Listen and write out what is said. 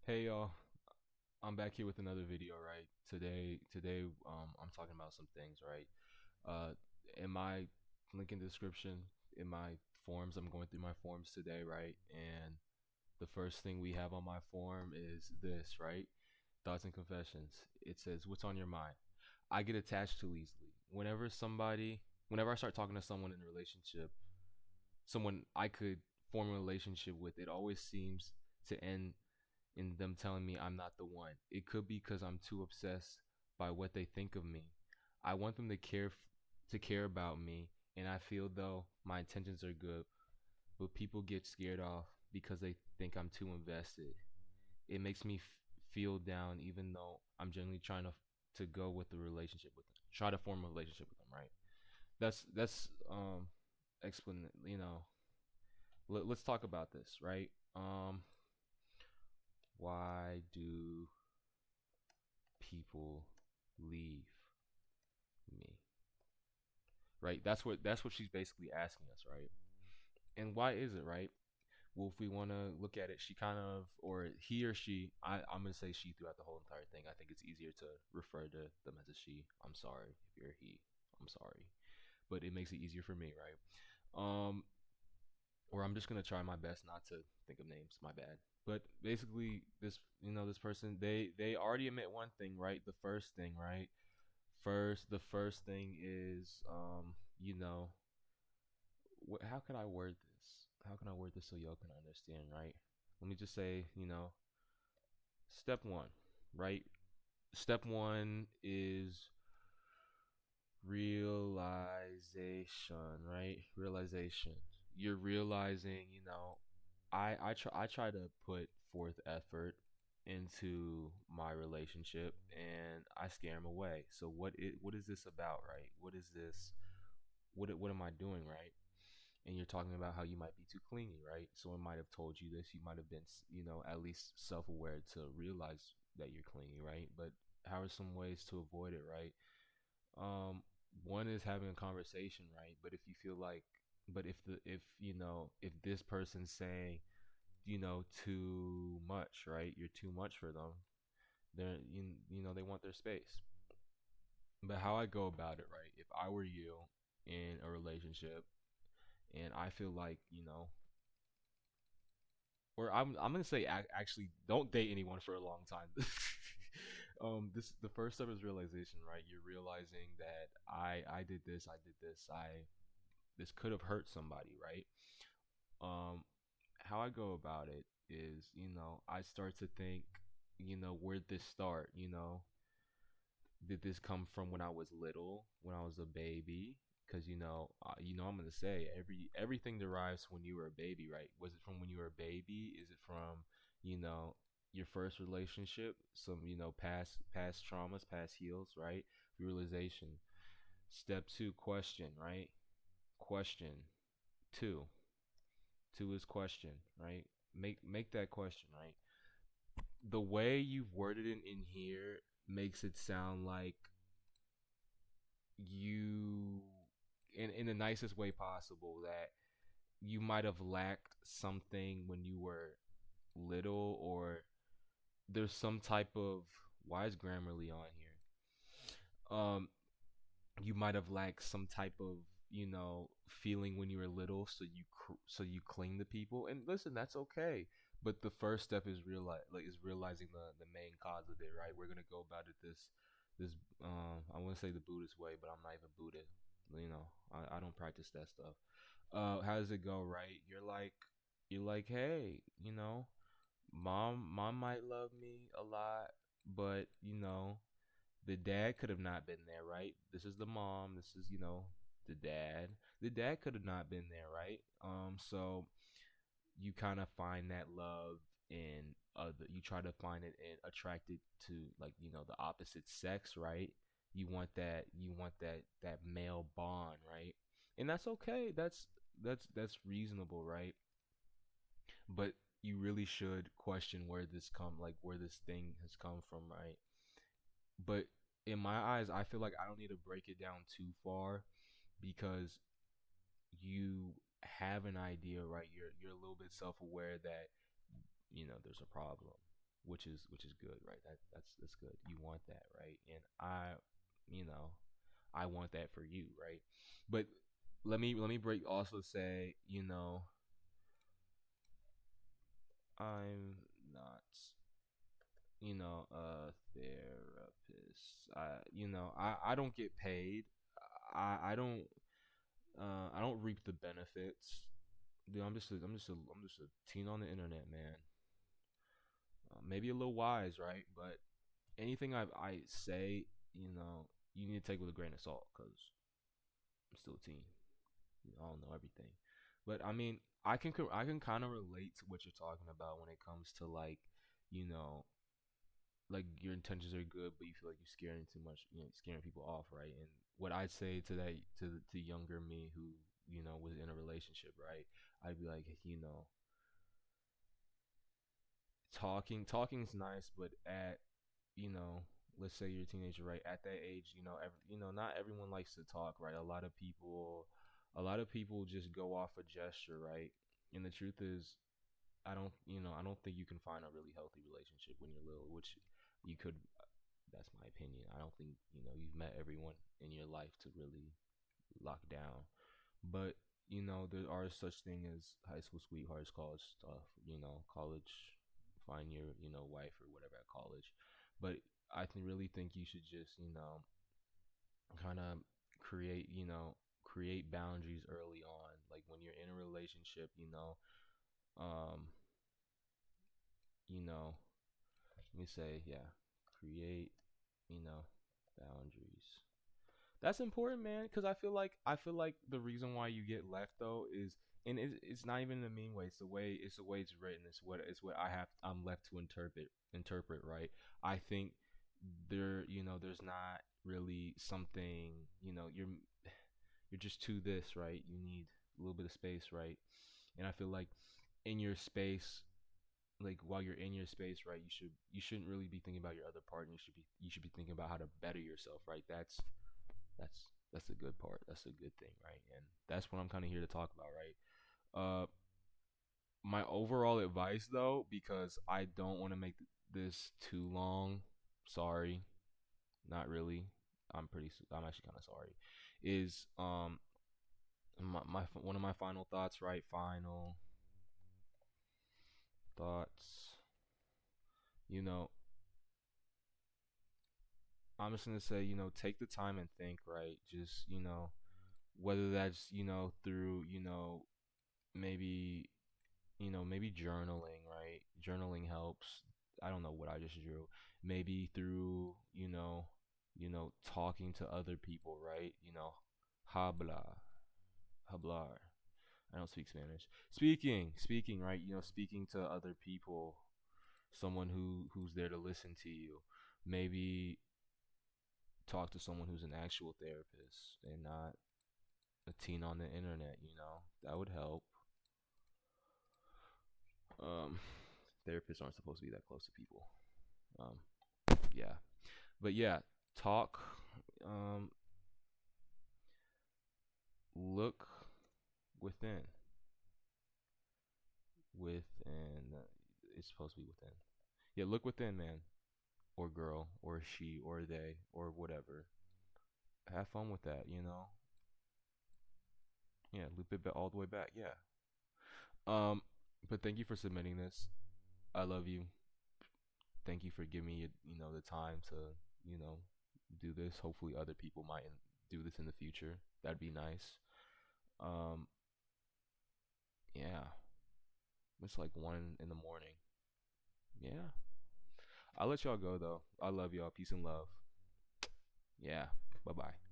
Hey y'all, I'm back here with another video, right? Today, I'm talking about some things, right? Uh, in my link in the description, in my forms, I'm going through my forms today, right? And the first thing we have on my form is this, right? Thoughts and confessions. It says, "What's on your mind?" I get attached too easily. Whenever I start talking to someone in a relationship, someone I could form a relationship with, it always seems to end in them telling me I'm not the one. It could be because I'm too obsessed by what they think of me. I want them to care about me, and I feel though my intentions are good, but people get scared off because they think I'm too invested. It makes me feel down, even though I'm generally trying to go with the relationship with them, try to form a relationship with them. Right? That's explain. Let's talk about this. Right? Why do people leave me? Right? That's what she's basically asking us, right? And why is it, right? Well, if we want to look at it, she kind of, or he or she, I'm gonna say she throughout the whole entire thing. I think it's easier to refer to them as a she. I'm sorry if you're a he. I'm sorry, but it makes it easier for me, right? Um, or I'm just gonna try my best not to think of names. My bad. But basically, this person, they already admit one thing, right? The first thing, right? The first thing is, how can I word this? How can I word this so y'all can understand, right? Let me just say, step one, right? Step one is realization, right? Realization. You're realizing, I try to put forth effort into my relationship and I scare him away. So what is this about, right? What is this? What am I doing, right? And you're talking about how you might be too clingy, right? Someone might have told you this. You might have been, at least self-aware to realize that you're clingy, right? But how are some ways to avoid it, right? Um, One is having a conversation, right? But if you feel like, but if this person's saying, too much, right? You're too much for them. They want their space. But how I go about it, right? If I were you in a relationship and I feel like, or I'm gonna say actually don't date anyone for a long time. This the first step is realization, right? You're realizing that I did this, I did this, I this could have hurt somebody, right? Um, how I go about it is, I start to think, where'd this start? Did this come from when I was little, when I was a baby? Because I'm gonna say everything derives when you were a baby, right? Was it from when you were a baby? Is it from you know your first relationship? Some past traumas, past heals, right? Realization. Step two, question, right? Question two. Two is question, right? Make that question, right? The way you've worded it in here makes it sound like you in the nicest way possible that you might have lacked something when you were little, or there's some type of, why is Grammarly on here, you might have lacked some type of feeling when you were little, so you cling to people. And listen, that's okay, but the first step is realizing the main cause of it, right? We're gonna go about it this I want to say the Buddhist way, but I'm not even Buddhist. I don't practice that stuff. How does it go, right? You're like, hey, mom might love me a lot, but the dad could have not been there, right? This is the mom, this is the dad. The dad could have not been there, right? So you kind of find that love in other, you try to find it in attracted to, like, the opposite sex, right? You want that male bond, right? And that's okay. That's reasonable, right? But you really should question where this thing has come from, right? But in my eyes, I feel like I don't need to break it down too far, because you have an idea, right? You're a little bit self-aware that there's a problem which is good, right? That's good. You want that, right? And you know, I want that for you, right? But let me break also say, I'm not, a therapist. I don't get paid. I don't I don't reap the benefits. Dude, I'm just a teen on the internet, man. Maybe a little wise, right? But anything I say, you need to take with a grain of salt, cause I'm still a teen. I don't know everything, but I mean, I can kind of relate to what you're talking about when it comes to you know, like your intentions are good, but you feel like you're scaring too much, scaring people off, right? And what I'd say to that to younger me who was in a relationship, right? I'd be like, talking's nice, but at you know, let's say you're a teenager, right? At that age, not everyone likes to talk, right? A lot of people just go off a gesture, right? And the truth is, I don't think you can find a really healthy relationship when you're little, which you could. That's my opinion. I don't think you've met everyone in your life to really lock down, but there are such thing as high school sweethearts, college stuff, college, find your wife or whatever at college. But I really think you should just kind of create create boundaries early on, like when you're in a relationship. Um, you know, Let me say, yeah, create boundaries. That's important, man, because I feel like the reason why you get left though is, and it's not even in a mean way. It's the way it's written. It's what I'm left to interpret, right? I think there's not really something, you're just to this, right? You need a little bit of space, right? And I feel like in your space, like while you're in your space, right, you shouldn't really be thinking about your other partner. You should be thinking about how to better yourself, right? That's a good part. That's a good thing, right? And that's what I'm kind of here to talk about, right? Uh, my overall advice though, because I don't want to make this too long. Sorry, not really. I'm actually kind of sorry. Is my one of my final thoughts, right? Final thoughts. You know, I'm just gonna say, take the time and think, right? Just, whether that's, through, maybe, maybe journaling, right? Journaling helps. I don't know what I just drew. Maybe through, talking to other people, right? Habla, hablar. I don't speak Spanish. Speaking, right? Speaking to other people, someone who's there to listen to you. Maybe talk to someone who's an actual therapist and not a teen on the internet. That would help. um Therapists aren't supposed to be that close to people. um yeah, but yeah, talk. um Look within. It's supposed to be within. Yeah, look within, man, or girl, or she, or they, or whatever. Have fun with that. Yeah, loop it all the way back. Yeah. um but thank you for submitting this. I love you. Thank you for giving me the time to you know do this. Hopefully other people might do this in the future. That'd be nice. um yeah, it's like 1 in the morning. Yeah, I'll let y'all go though. I love y'all. Peace and love. Yeah. Bye bye.